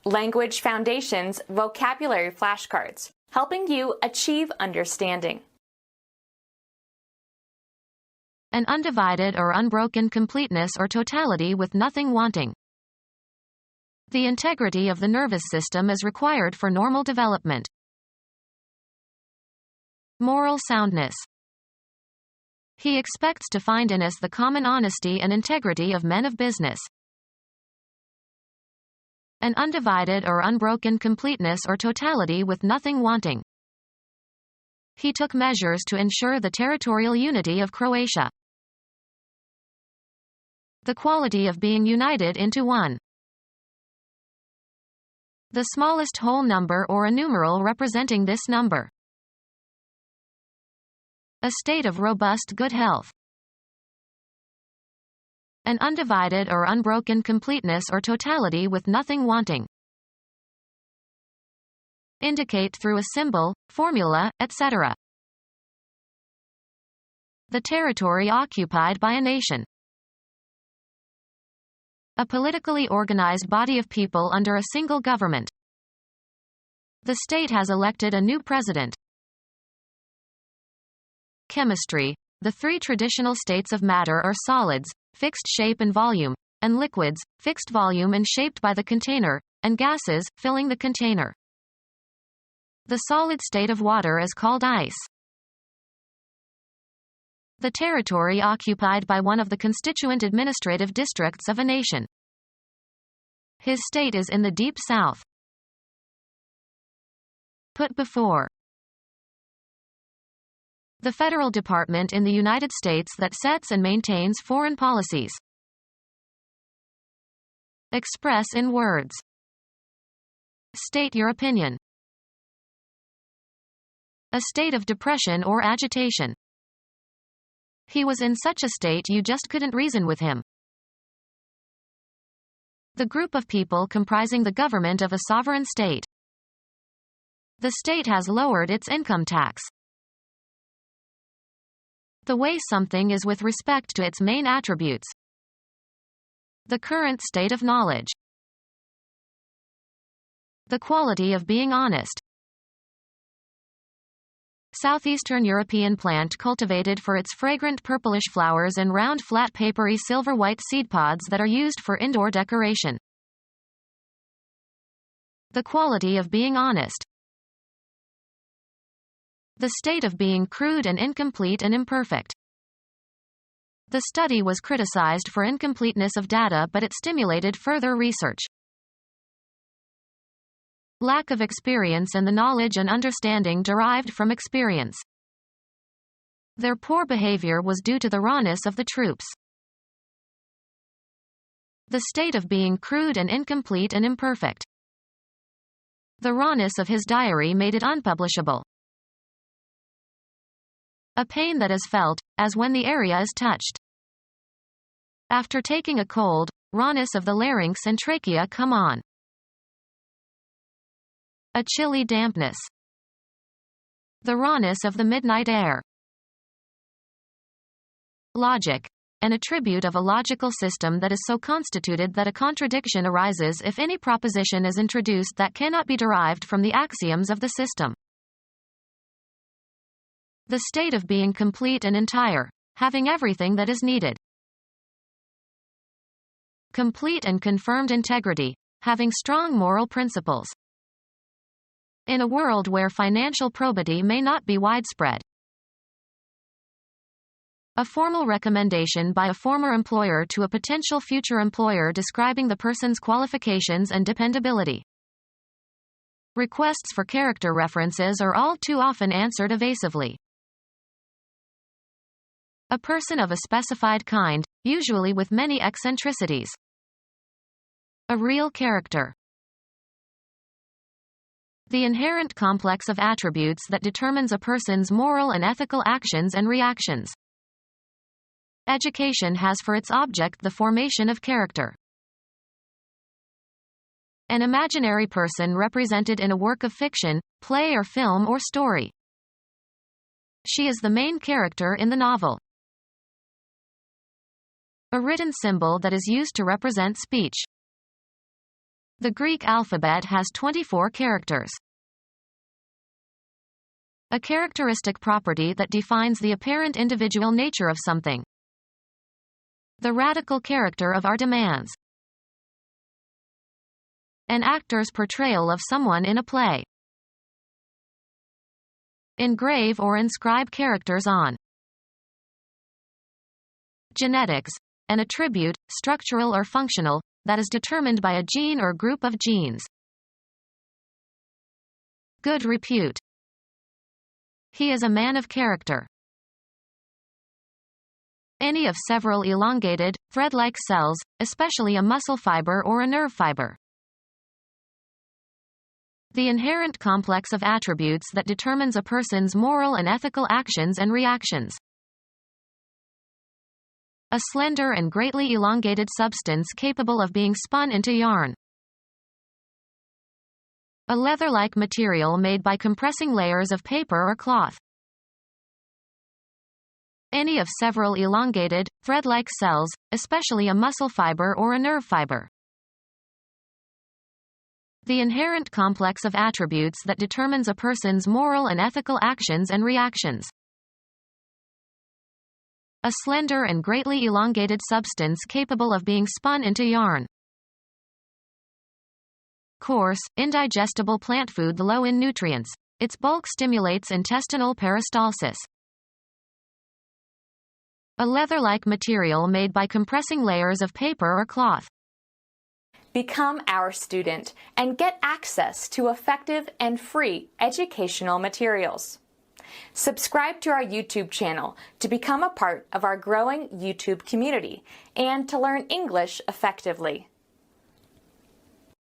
Language Foundations Vocabulary Flashcards, helping you achieve understanding. An undivided or unbroken completeness or totality with nothing wanting. The integrity of the nervous system is required for normal development. Moral soundness. He expects to find in us the common honesty and integrity of men of business. An undivided or unbroken completeness or totality with nothing wanting. He took measures to ensure the territorial unity of Croatia. The quality of being united into one. The smallest whole number or a numeral representing this number. A state of robust good health. An undivided or unbroken completeness or totality with nothing wanting. Indicate through a symbol, formula, etc. The territory occupied by a nation. A politically organized body of people under a single government. The state has elected a new president. Chemistry. The three traditional states of matter are solids, fixed shape and volume, and liquids, fixed volume and shaped by the container, and gases, filling the container. The solid state of water is called ice. The territory occupied by one of the constituent administrative districts of a nation. His state is in the deep south. Put before. The federal department in the United States that sets and maintains foreign policies. Express in words. State your opinion. A state of depression or agitation. He was in such a state you just couldn't reason with him. The group of people comprising the government of a sovereign state. The state has lowered its income tax. The way something is with respect to its main attributes. The current state of knowledge. The quality of being honest. Southeastern European plant cultivated for its fragrant purplish flowers and round flat papery silver-white seed pods that are used for indoor decoration. The quality of being honest. The state of being crude and incomplete and imperfect. The study was criticized for incompleteness of data, but it stimulated further research. Lack of experience and the knowledge and understanding derived from experience. Their poor behavior was due to the rawness of the troops. The state of being crude and incomplete and imperfect. The rawness of his diary made it unpublishable. A pain that is felt, as when the area is touched. After taking a cold, rawness of the larynx and trachea come on. A chilly dampness. The rawness of the midnight air. Logic. An attribute of a logical system that is so constituted that a contradiction arises if any proposition is introduced that cannot be derived from the axioms of the system. The state of being complete and entire, having everything that is needed. Complete and confirmed integrity, having strong moral principles. In a world where financial probity may not be widespread. A formal recommendation by a former employer to a potential future employer describing the person's qualifications and dependability. Requests for character references are all too often answered evasively. A person of a specified kind, usually with many eccentricities. A real character. The inherent complex of attributes that determines a person's moral and ethical actions and reactions. Education has for its object the formation of character. An imaginary person represented in a work of fiction, play or film or story. She is the main character in the novel. A written symbol that is used to represent speech. The Greek alphabet has 24 characters. A characteristic property that defines the apparent individual nature of something. The radical character of our demands. An actor's portrayal of someone in a play. Engrave or inscribe characters on. Genetics. An attribute, structural or functional, that is determined by a gene or group of genes. Good repute. He is a man of character. Any of several elongated, thread-like cells, especially a muscle fiber or a nerve fiber. The inherent complex of attributes that determines a person's moral and ethical actions and reactions. A slender and greatly elongated substance capable of being spun into yarn. A leather-like material made by compressing layers of paper or cloth. Any of several elongated, thread-like cells, especially a muscle fiber or a nerve fiber. The inherent complex of attributes that determines a person's moral and ethical actions and reactions. A slender and greatly elongated substance capable of being spun into yarn. Coarse, indigestible plant food low in nutrients. Its bulk stimulates intestinal peristalsis. A leather-like material made by compressing layers of paper or cloth. Become our student and get access to effective and free educational materials. Subscribe to our YouTube channel to become a part of our growing YouTube community and to learn English effectively.